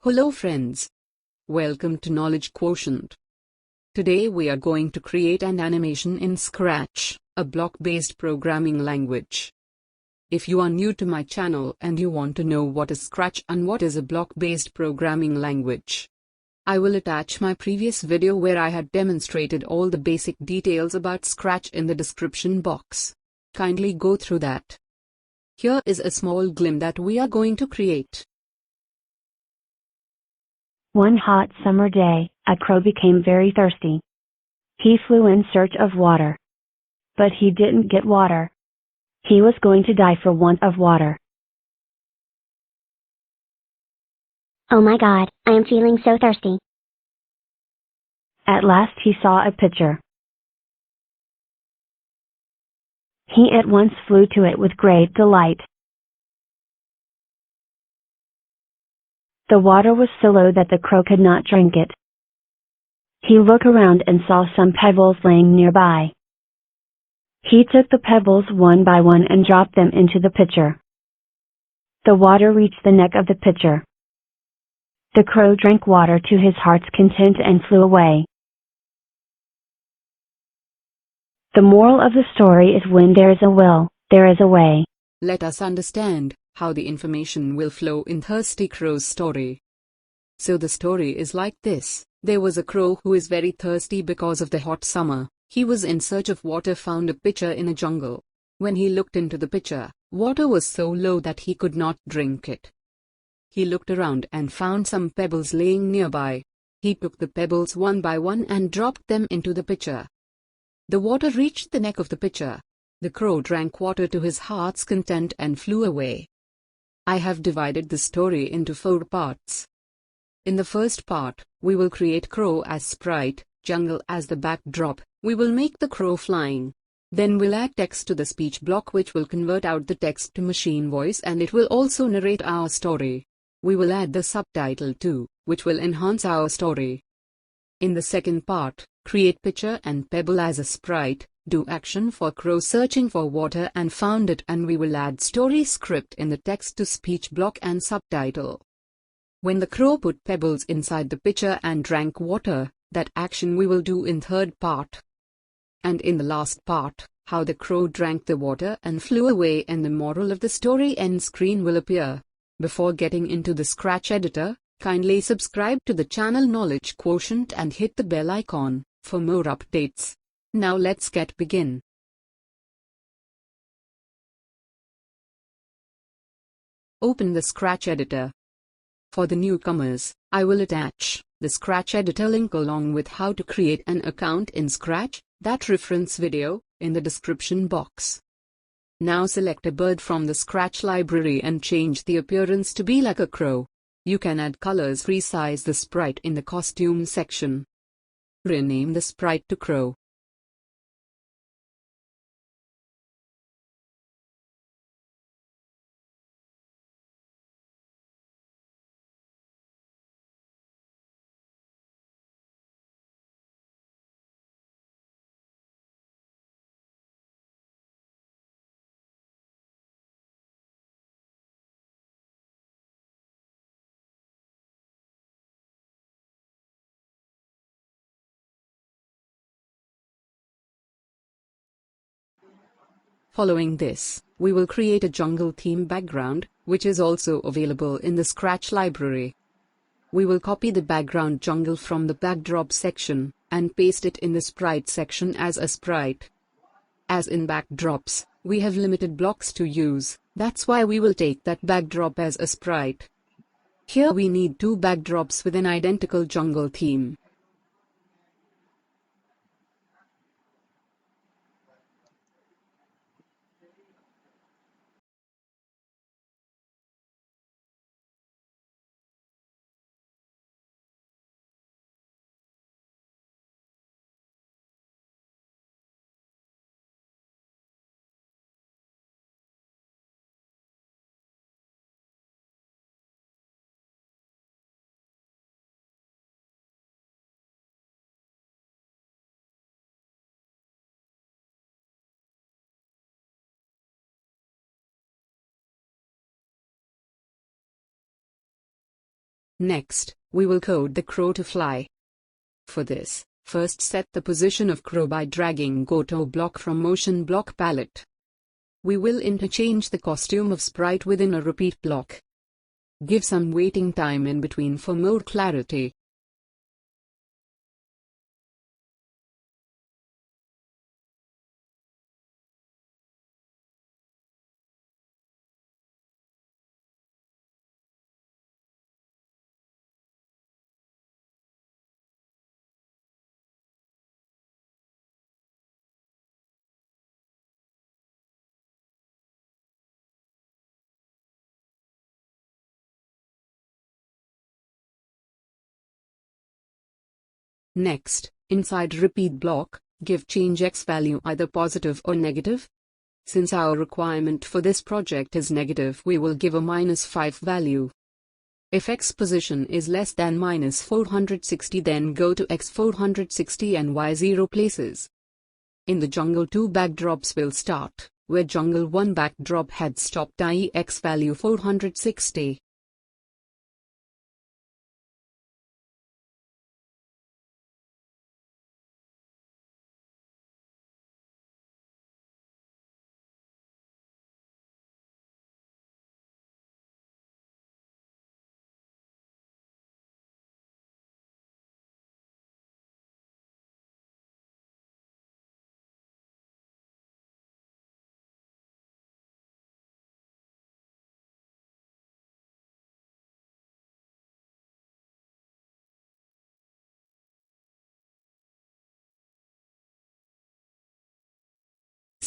Hello friends. Welcome to Knowledge Quotient. Today we are going to create an animation in Scratch, a block-based programming language. If you are new to my channel and you want to know what is Scratch and what is a block-based programming language, I will attach my previous video where I had demonstrated all the basic details about Scratch in the description box. Kindly go through that. Here is a small glimpse that we are going to create. One hot summer day, a crow became very thirsty. He flew in search of water. But he didn't get water. He was going to die for want of water. Oh my God, I am feeling so thirsty. At last he saw a pitcher. He at once flew to it with great delight. The water was so low that the crow could not drink it. He looked around and saw some pebbles laying nearby. He took the pebbles one by one and dropped them into the pitcher. The water reached the neck of the pitcher. The crow drank water to his heart's content and flew away. The moral of the story is when there is a will, there is a way. Let us understand how the information will flow in Thirsty Crow's story. So the story is like this. There was a crow who is very thirsty because of the hot summer. He was in search of water, found a pitcher in a jungle. When he looked into the pitcher, water was so low that he could not drink it. He looked around and found some pebbles laying nearby. He took the pebbles one by one and dropped them into the pitcher. The water reached the neck of the pitcher. The crow drank water to his heart's content and flew away. I have divided the story into 4 parts. In the first part, we will create crow as sprite, jungle as the backdrop. We will make the crow flying. Then we'll add text to the speech block which will convert out the text to machine voice and it will also narrate our story. We will add the subtitle too, which will enhance our story. In the second part, create pitcher and pebble as a sprite, do action for crow searching for water and found it, and we will add story script in the text to speech block and subtitle. When the crow put pebbles inside the pitcher and drank water, that action we will do in third part. And in the last part, how the crow drank the water and flew away and the moral of the story end screen will appear. Before getting into the Scratch editor, kindly subscribe to the channel Knowledge Quotient and hit the bell icon for more updates. Now let's begin. Open the Scratch editor. For the newcomers, I will attach the Scratch editor link along with how to create an account in Scratch, that reference video, in the description box. Now select a bird from the Scratch library and change the appearance to be like a crow. You can add colors, resize the sprite in the costume section. Rename the sprite to crow. Following this, we will create a jungle theme background, which is also available in the Scratch library. We will copy the background jungle from the backdrop section, and paste it in the sprite section as a sprite. As in backdrops, we have limited blocks to use, that's why we will take that backdrop as a sprite. Here we need 2 backdrops with an identical jungle theme. Next, we will code the crow to fly. For this, first set the position of crow by dragging Go to block from Motion Block palette. We will interchange the costume of sprite within a repeat block. Give some waiting time in between for more clarity. Next, inside repeat block, give change x value either positive or negative. Since our requirement for this project is negative, we will give a -5 value. If x position is less than -460, then go to x 460 and y 0 places. In the jungle 2 backdrops will start, where jungle 1 backdrop had stopped, i.e. x value 460.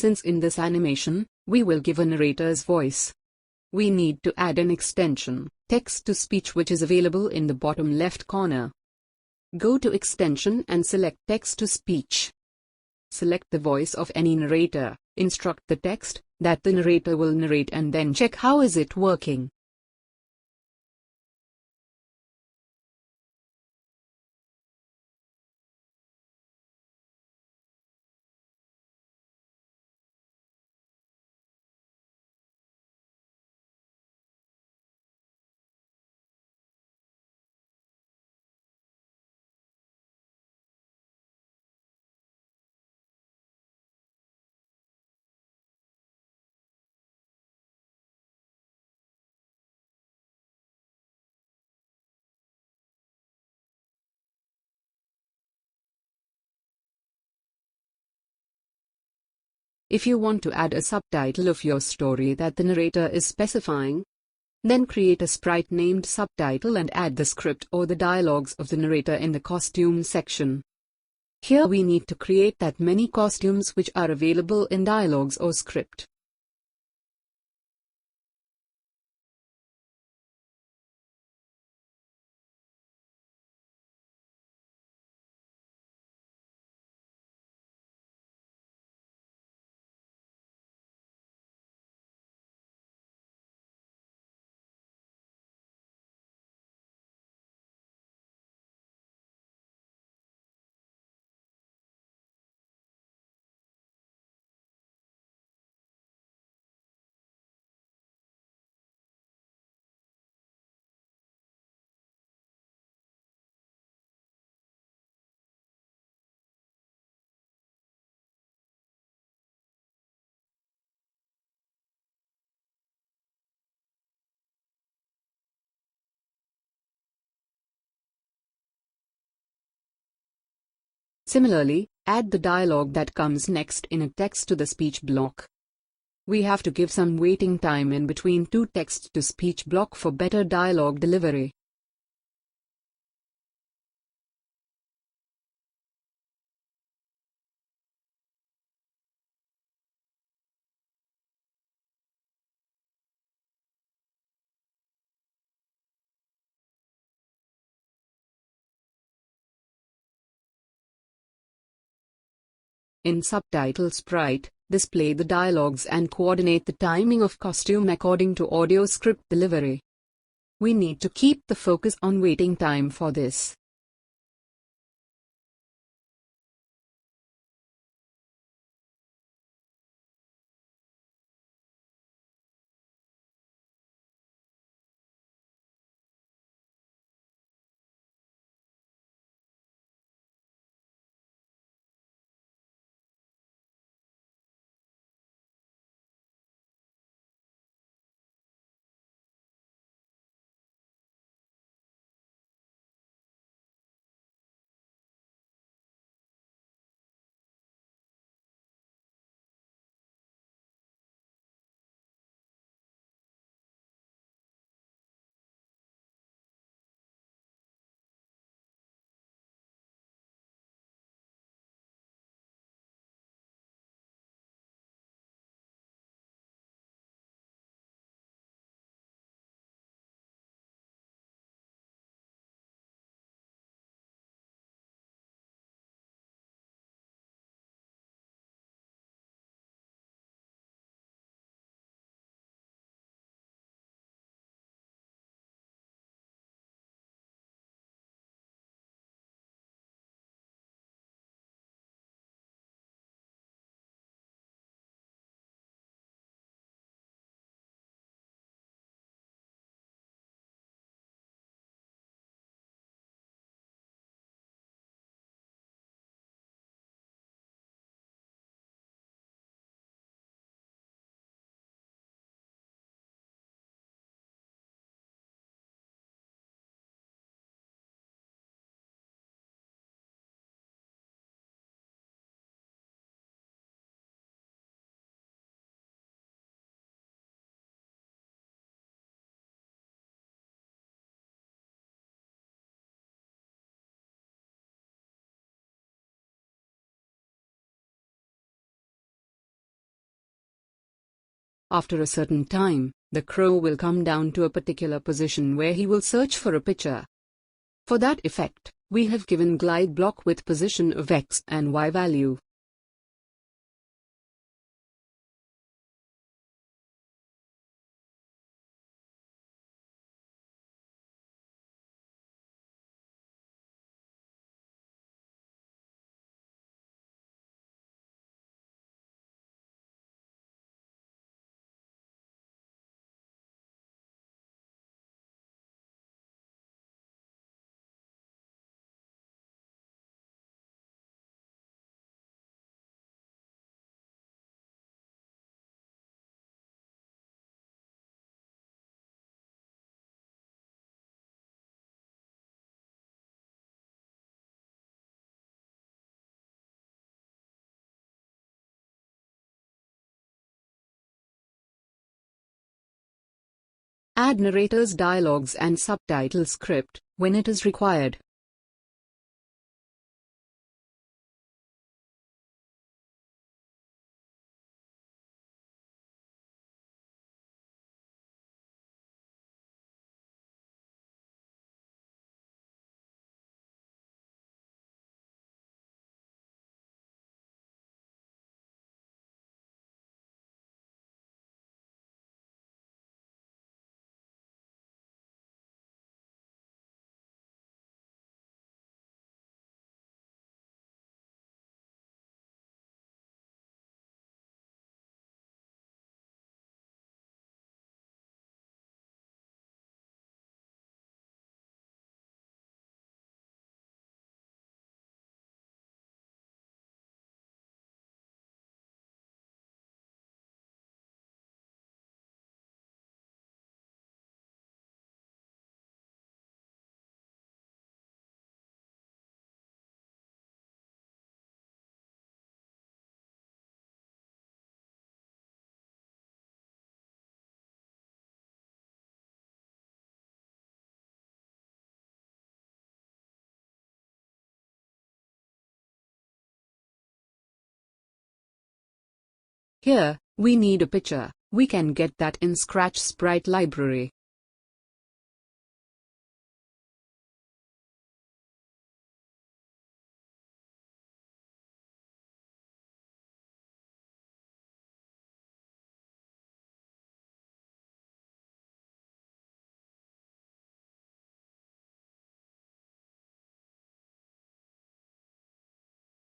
Since in this animation, we will give a narrator's voice, we need to add an extension, text-to-speech, which is available in the bottom left corner. Go to Extension and select Text-to-Speech. Select the voice of any narrator, instruct the text that the narrator will narrate, and then check how is it working. If you want to add a subtitle of your story that the narrator is specifying, then create a sprite named Subtitle and add the script or the dialogues of the narrator in the costume section. Here we need to create that many costumes which are available in dialogues or script. Similarly, add the dialogue that comes next in a text-to-the-speech block. We have to give some waiting time in between two text-to-speech block for better dialogue delivery. In Subtitle Sprite, display the dialogues and coordinate the timing of costume according to audio script delivery. We need to keep the focus on waiting time for this. After a certain time, the crow will come down to a particular position where he will search for a picture. For that effect, we have given glide block with position of x and y value. Add narrator's dialogues and subtitle script when it is required. Here, we need a picture. We can get that in Scratch Sprite library.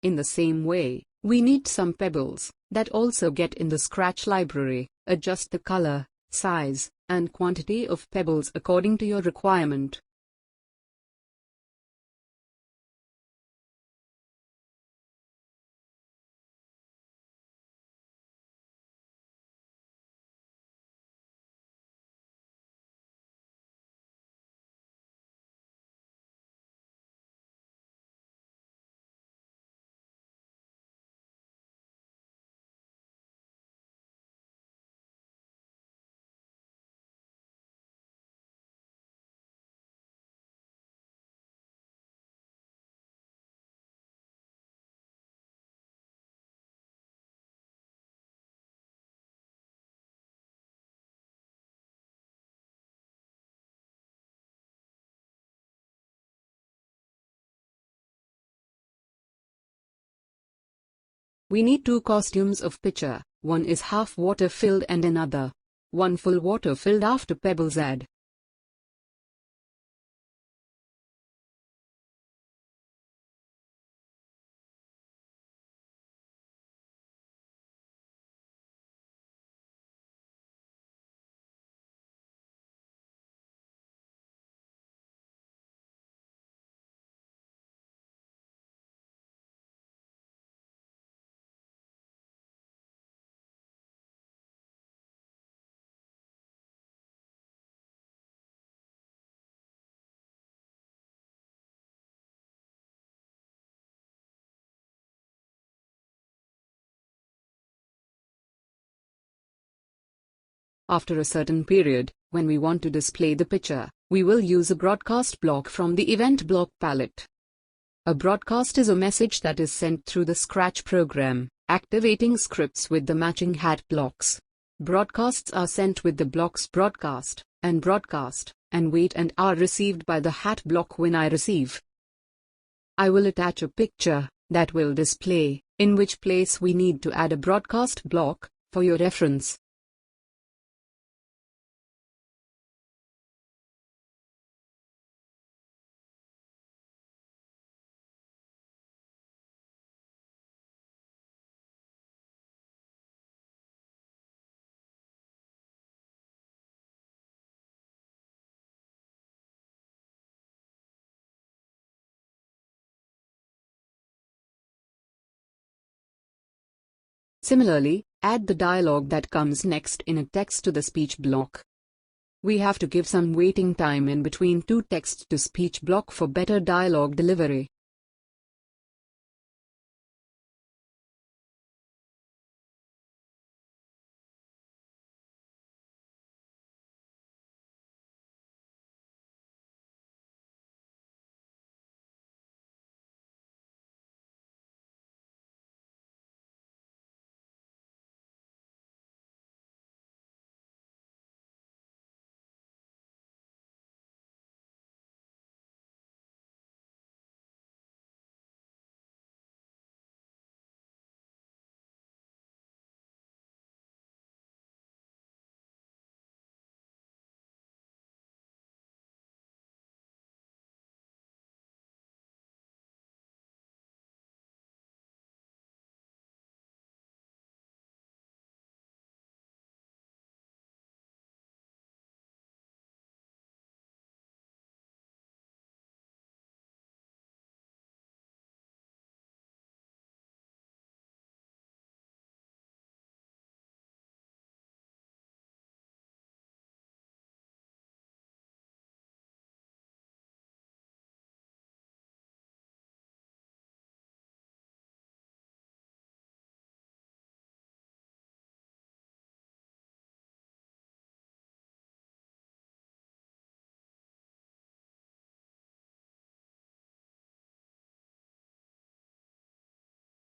In the same way, we need some pebbles that also get in the Scratch library. Adjust the color, size, and quantity of pebbles according to your requirement. We need two costumes of picture. One is half water filled and another one full water filled after pebbles add. After a certain period, when we want to display the picture, we will use a broadcast block from the event block palette. A broadcast is a message that is sent through the Scratch program, activating scripts with the matching hat blocks. Broadcasts are sent with the blocks broadcast, and wait and are received by the hat block when I receive. I will attach a picture that will display in which place we need to add a broadcast block for your reference. Similarly, add the dialogue that comes next in a text-to-the-speech block. We have to give some waiting time in between two text-to-speech block for better dialogue delivery.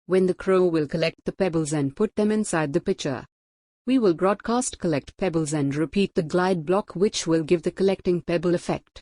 When the crow will collect the pebbles and put them inside the pitcher, we will broadcast collect pebbles and repeat the glide block, which will give the collecting pebble effect.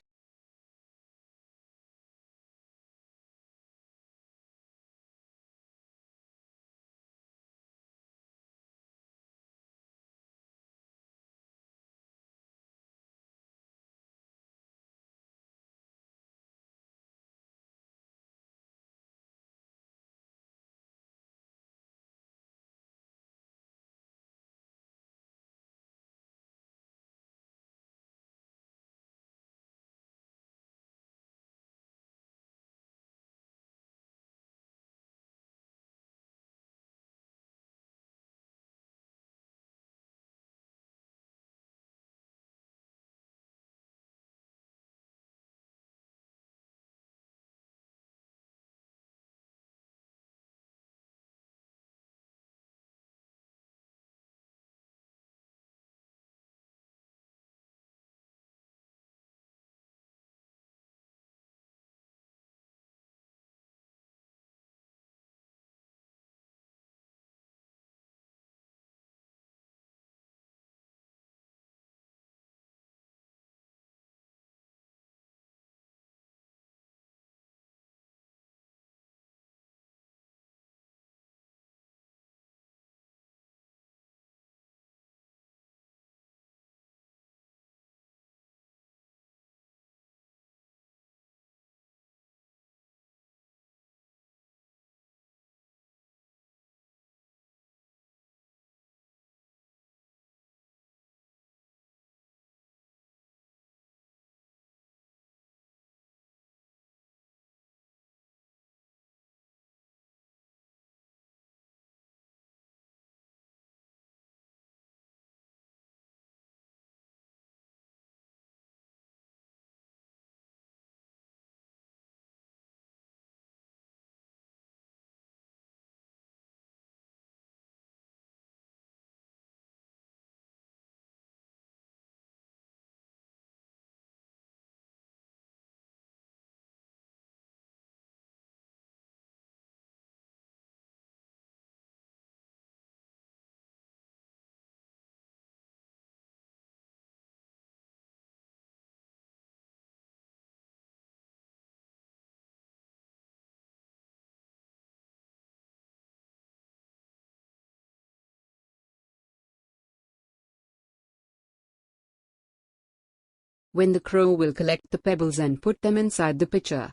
when the crow will collect the pebbles and put them inside the pitcher.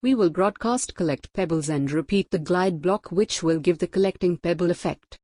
We will broadcast collect pebbles and repeat the glide block, which will give the collecting pebble effect.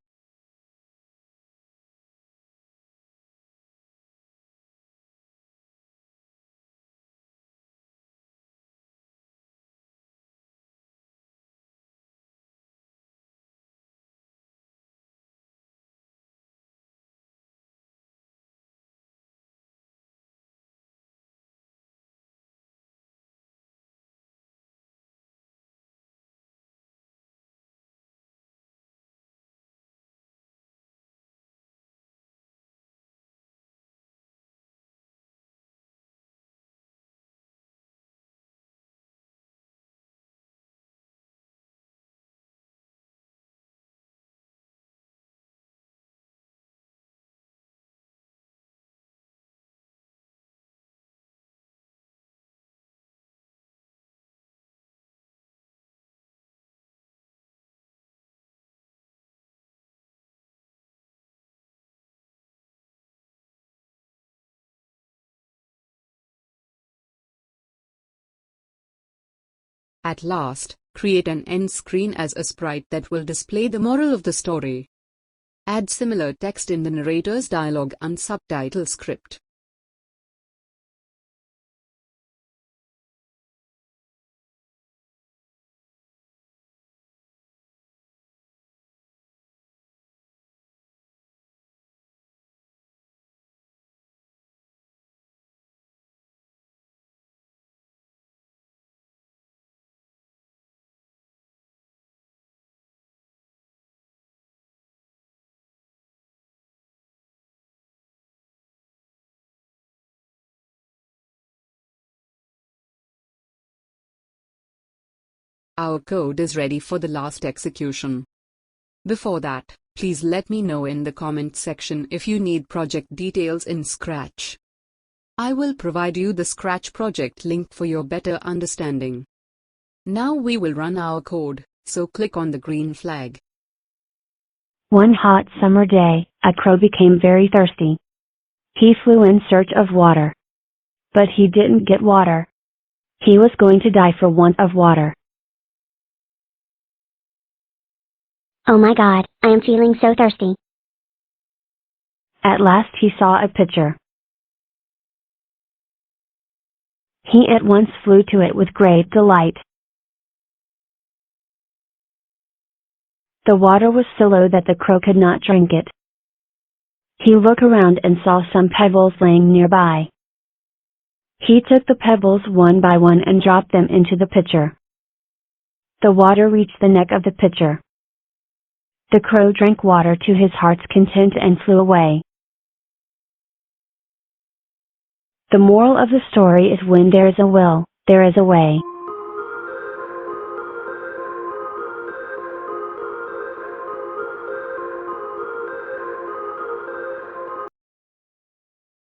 At last, create an end screen as a sprite that will display the moral of the story. Add similar text in the narrator's dialogue and subtitle script. Our code is ready for the last execution. Before that, please let me know in the comment section if you need project details in Scratch. I will provide you the Scratch project link for your better understanding. Now we will run our code, so click on the green flag. One hot summer day, a crow became very thirsty. He flew in search of water. But he didn't get water. He was going to die for want of water. Oh my god, I am feeling so thirsty. At last he saw a pitcher. He at once flew to it with great delight. The water was so low that the crow could not drink it. He looked around and saw some pebbles laying nearby. He took the pebbles one by one and dropped them into the pitcher. The water reached the neck of the pitcher. The crow drank water to his heart's content and flew away. The moral of the story is when there is a will, there is a way.